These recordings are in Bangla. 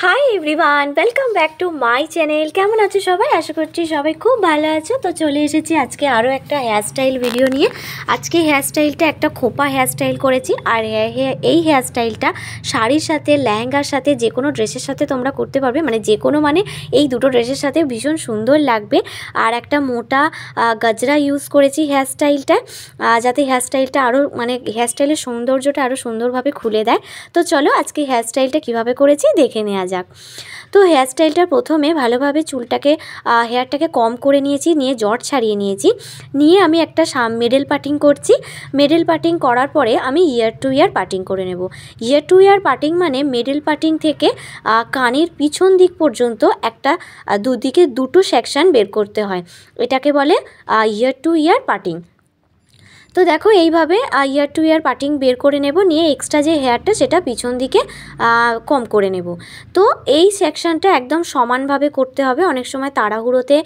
Hi everyone, welcome back to my channel. কেমন আছো সবাই? আশা করছি সবাই খুব ভালো আছো। তো চলে এসেছি আজকে আরও একটা হেয়ারস্টাইল ভিডিও নিয়ে। আজকে হেয়ারস্টাইলটা একটা খোপা হেয়ারস্টাইল করেছি। আর এই হেয়ারস্টাইলটা শাড়ির সাথে, লেহেঙ্গার সাথে, যে কোনো ড্রেসের সাথে তোমরা করতে পারবে। মানে যে কোনো, মানে এই দুটো ড্রেসের সাথে ভীষণ সুন্দর লাগবে। আর একটা মোটা গজরা ইউজ করেছি হেয়ারস্টাইলটা, যাতে হেয়ারস্টাইলটা আরও, মানে হেয়ারস্টাইলের সৌন্দর্যটা আরও সুন্দরভাবে খুলে দেয়। তো চলো আজকে হেয়ারস্টাইলটা কীভাবে করেছি দেখে নেওয়া যাক। তো হেয়ারস্টাইলটা প্রথমে ভালোভাবে চুলটাকে, হেয়ারটাকে কম করে নিয়েছি, নিয়ে জট ছাড়িয়ে নিয়েছি। নিয়ে আমি একটা মিডল পার্টিং করছি। মিডল পার্টিং করার পরে আমি ইয়ার টু ইয়ার পার্টিং করে নেব। ইয়ার টু ইয়ার পার্টিং মানে মিডল পার্টিং থেকে কানের পিছন দিক পর্যন্ত একটা দুদিকে দুটো সেকশন বের করতে হয়। এটাকে বলে ইয়ার টু ইয়ার পার্টিং। তো দেখো এইভাবে ইয়ার টু ইয়ার পার্টিং বের করে নেব, নিয়ে এক্সট্রা যে হেয়ারটা সেটা পিছন দিকে কম করে নেব। তো এই সেকশনটা একদম সমানভাবে করতে হবে। অনেক সময় তাড়াহুড়োতে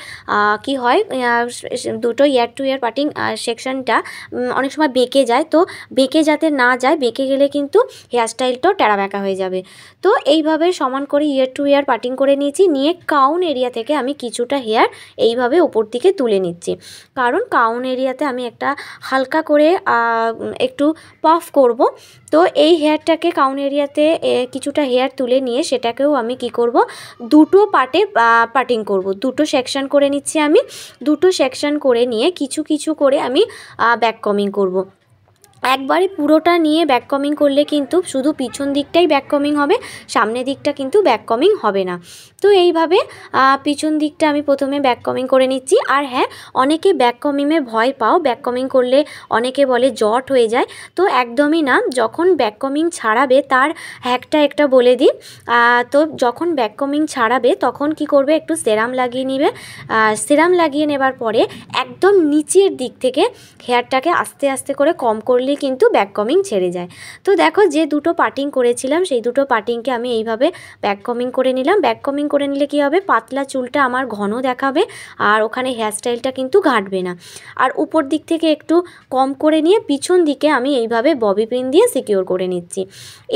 কি হয়, দুটো ইয়ার টু ইয়ার পার্টিং সেকশনটা অনেক সময় বেঁকে যায়। তো বেঁকে যাতে না যায়, বেঁকে গেলে কিন্তু হেয়ারস্টাইলটাও টেরা বেঁকা হয়ে যাবে। তো এইভাবে সমান করে ইয়ার টু ইয়ার পার্টিং করে নিয়েছি। নিয়ে কাউন এরিয়া থেকে আমি কিছুটা হেয়ার এইভাবে ওপর দিকে তুলে নিচ্ছি, কারণ কাউন এরিয়াতে আমি একটা হালকা করে একটু পাফ করব। তো এই হেয়ারটাকে কাউন এরিয়াতে কিছুটা হেয়ার তুলে নিয়ে সেটাকেও আমি কি করব, দুটো পার্টে পার্টিং করব। দুটো সেকশন করে নিচ্ছি আমি। দুটো সেকশন করে নিয়ে কিছু কিছু করে আমি ব্যাক কমিং করব। একবারে পুরোটা নিয়ে ব্যাক কমিং করলে কিন্তু শুধু পিছন দিকটাই ব্যাক কমিং হবে, সামনের দিকটা কিন্তু ব্যাক কমিং হবে না। তো এইভাবে পিছন দিকটা আমি প্রথমে ব্যাক কমিং করে নিচ্ছি। আর হ্যাঁ, অনেকে ব্যাক কমিংয়ে ভয় পাও, ব্যাক কমিং করলে অনেকে বলে জট হয়ে যায়। তো একদমই না। যখন ব্যাক কমিং ছাড়াবে, তার একটা বলে দিই। তো যখন ব্যাক কমিং ছাড়াবে তখন কি করবে, একটু সেরাম লাগিয়ে নিবে। সেরাম লাগিয়ে নেবার পরে একদম নিচের দিক থেকে হেয়ারটাকে আস্তে আস্তে করে কম করলে কিন্তু ব্যাক কমিং ছেড়ে যায়। তো দেখো, যে দুটো পার্টিং করেছিলাম সেই দুটো পার্টিংকে আমি এইভাবে ব্যাক কমিং করে নিলাম। ব্যাক কমিং করে নিলে কি হবে, পাতলা চুলটা আমার ঘন দেখাবে, আর ওখানে হেয়ারস্টাইলটা কিন্তু ঘাটবে না। আর উপর দিক থেকে একটু কম করে নিয়ে পিছন দিকে আমি এইভাবে ববি পিন দিয়ে সিকিউর করে নিচ্ছি।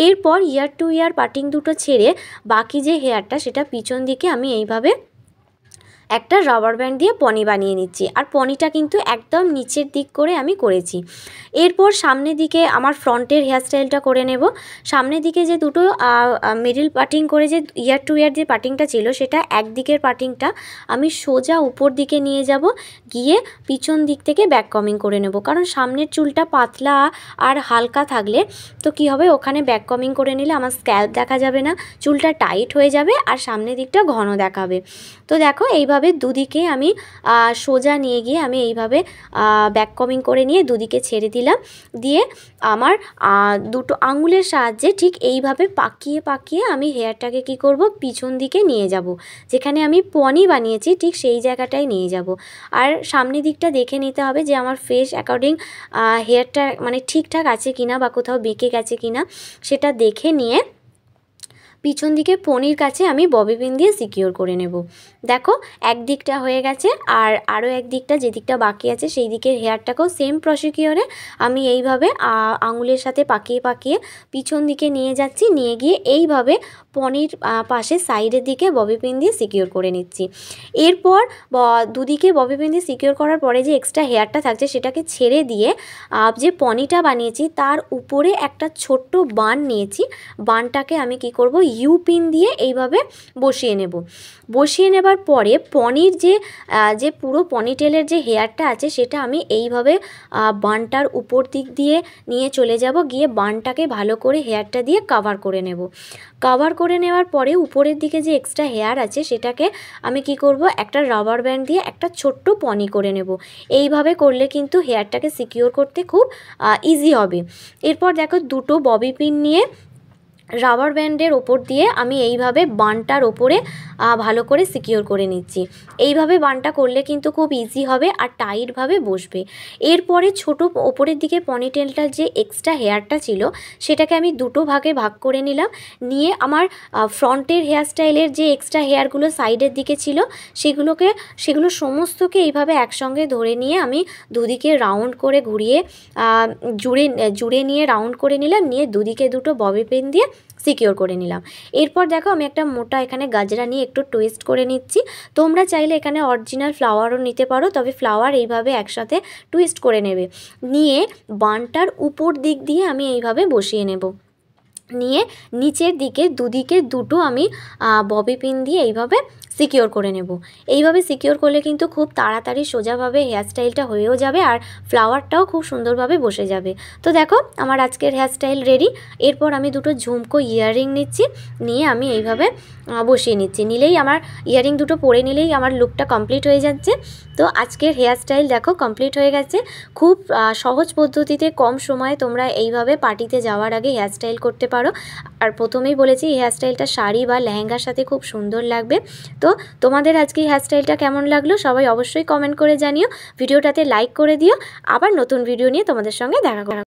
এরপর ইয়ার টু ইয়ার পার্টিং দুটো ছেড়ে বাকি যে হেয়ারটা সেটা পিছন দিকে আমি এইভাবে একটা রাবার ব্যান্ড দিয়ে পনি বানিয়ে নিচ্ছি। আর পনিটা কিন্তু একদম নিচের দিক করে আমি করেছি। এরপর সামনের দিকে আমার ফ্রন্টের হেয়ারস্টাইলটা করে নেব। সামনের দিকে যে দুটো মিডল পার্টিং করে যে ইয়ার টু ইয়ার যে পার্টিংটা ছিল, সেটা একদিকের পার্টিংটা আমি সোজা উপর দিকে নিয়ে যাব, গিয়ে পিছন দিক থেকে ব্যাক কমিং করে নেব। কারণ সামনের চুলটা পাতলা আর হালকা থাকলে তো কি হবে, ওখানে ব্যাক কমিং করে নিলে আমার স্ক্যাল্প দেখা যাবে না, চুলটা টাইট হয়ে যাবে আর সামনের দিকটা ঘন দেখাবে। তো দেখো এইভাবে দুদিকে আমি সোজা নিয়ে গিয়ে আমি এইভাবে ব্যাক কমিং করে নিয়ে দুদিকে ছেড়ে দিলাম। দিয়ে আমার দুটো আঙুলের সাহায্যে ঠিক এইভাবে পাকিয়ে পাকিয়ে আমি হেয়ারটাকে কি করব, পিছন দিকে নিয়ে যাব। যেখানে আমি পনি বানিয়েছি ঠিক সেই জায়গাটায় নিয়ে যাব। আর সামনের দিকটা দেখে নিতে হবে যে আমার ফেস অ্যাকর্ডিং হেয়ারটা মানে ঠিকঠাক আছে কিনা, বা কোথাও বেঁকে গেছে কিনা, সেটা দেখে নিয়ে পিছন দিকে পনির কাছে আমি ববি পিন দিয়ে সিকিউর করে নেব। দেখো একদিকটা হয়ে গেছে, আর আরও একদিকটা যে দিকটা বাকি আছে সেই দিকের হেয়ারটাকেও সেম প্রসিকিউরে আমি এইভাবে আঙুলের সাথে পাকিয়ে পাকিয়ে পিছন দিকে নিয়ে যাচ্ছি। নিয়ে গিয়ে এইভাবে পনির পাশে সাইডের দিকে ববি পিন দিয়ে সিকিউর করে নিচ্ছি। এরপর দুদিকে ববি পিন দিয়ে সিকিউর করার পরে যে এক্সট্রা হেয়ারটা থাকছে সেটাকে ছেড়ে দিয়ে যে পনিটা বানিয়েছি তার উপরে একটা ছোট্ট বান নিয়েছি। বানটাকে আমি কি করব, ইউ পিন দিয়ে এইভাবে বসিয়ে নেব। বসিয়ে নেবার পরে পনির যে পুরো পনিটেলের যে হেয়ারটা আছে সেটা আমি এইভাবে বানটার উপর দিক দিয়ে নিয়ে চলে যাব, গিয়ে বানটাকে ভালো করে হেয়ারটা দিয়ে কভার করে নেব। কভার করে নেওয়ার পরে উপরের দিকে যে এক্সট্রা হেয়ার আছে সেটাকে আমি কি করব, একটা রাবার ব্যান্ড দিয়ে একটা ছোট্ট পনি করে নেব। এইভাবে করলে কিন্তু হেয়ারটাকে সিকিউর করতে খুব ইজি হবে। এরপর দেখো, দুটো ববি পিন নিয়ে রাবার ব্যান্ডের ওপর দিয়ে আমি এইভাবে বানটার ওপরে ভালো করে সিকিউর করে নিচ্ছি। এইভাবে বানটা করলে কিন্তু খুব ইজি হবে আর টাইটভাবে বসবে। এরপরে ছোটো ওপরের দিকে পনিটেলটার যে এক্সট্রা হেয়ারটা ছিল সেটাকে আমি দুটো ভাগে ভাগ করে নিলাম। নিয়ে আমার ফ্রন্টের হেয়ারস্টাইলের যে এক্সট্রা হেয়ারগুলো সাইডের দিকে ছিল সেগুলো সমস্তকে এইভাবে একসঙ্গে ধরে নিয়ে আমি দুদিকে রাউন্ড করে ঘুরিয়ে জুড়ে নিয়ে রাউন্ড করে নিলাম। নিয়ে দুদিকে দুটো ববি পিন দিয়ে সিকিওর করে নিলাম। এরপর দেখো আমি একটা মোটা এখানে গাজরা নিয়ে একটু টুইস্ট করে নিচ্ছি। তোমরা চাইলে এখানে অরিজিনাল ফ্লাওয়ারও নিতে পারো, তবে ফ্লাওয়ার এইভাবে একসাথে টুইস্ট করে নেবে। নিয়ে বানটার উপর দিক দিয়ে আমি এইভাবে বসিয়ে নেব। নিয়ে নিচের দিকে দুদিকে দুটো আমি ববি পিন দিয়ে এইভাবে সিকিওর করে নেব। এইভাবে সিকিওর করলে কিন্তু খুব তাড়াতাড়ি সোজাভাবে হেয়ারস্টাইলটা হয়েও যাবে আর ফ্লাওয়ারটাও খুব সুন্দরভাবে বসে যাবে। তো দেখো আমার আজকের হেয়ারস্টাইল রেডি। এরপর আমি দুটো ঝুমকো ইয়াররিং নিচ্ছি, নিয়ে আমি এইভাবে বসিয়ে নিচ্ছি। নিলেই আমার ইয়াররিং দুটো পরে নিলেই আমার লুকটা কমপ্লিট হয়ে যাচ্ছে। তো আজকের হেয়ারস্টাইল দেখো কমপ্লিট হয়ে গেছে। খুব সহজ পদ্ধতিতে কম সময়ে তোমরা এইভাবে পার্টিতে যাওয়ার আগে হেয়ারস্টাইল করতে পারো। আর প্রথমেই বলেছি হেয়ারস্টাইলটা শাড়ি বা লেহেঙ্গার সাথে খুব সুন্দর লাগবে। তো তোমাদের আজকে হেয়ারস্টাইলটা কেমন লাগলো সবাই অবশ্যই কমেন্ট করে জানিও। ভিডিওটাতে লাইক করে দিও। আবার নতুন ভিডিও নিয়ে তোমাদের সঙ্গে দেখা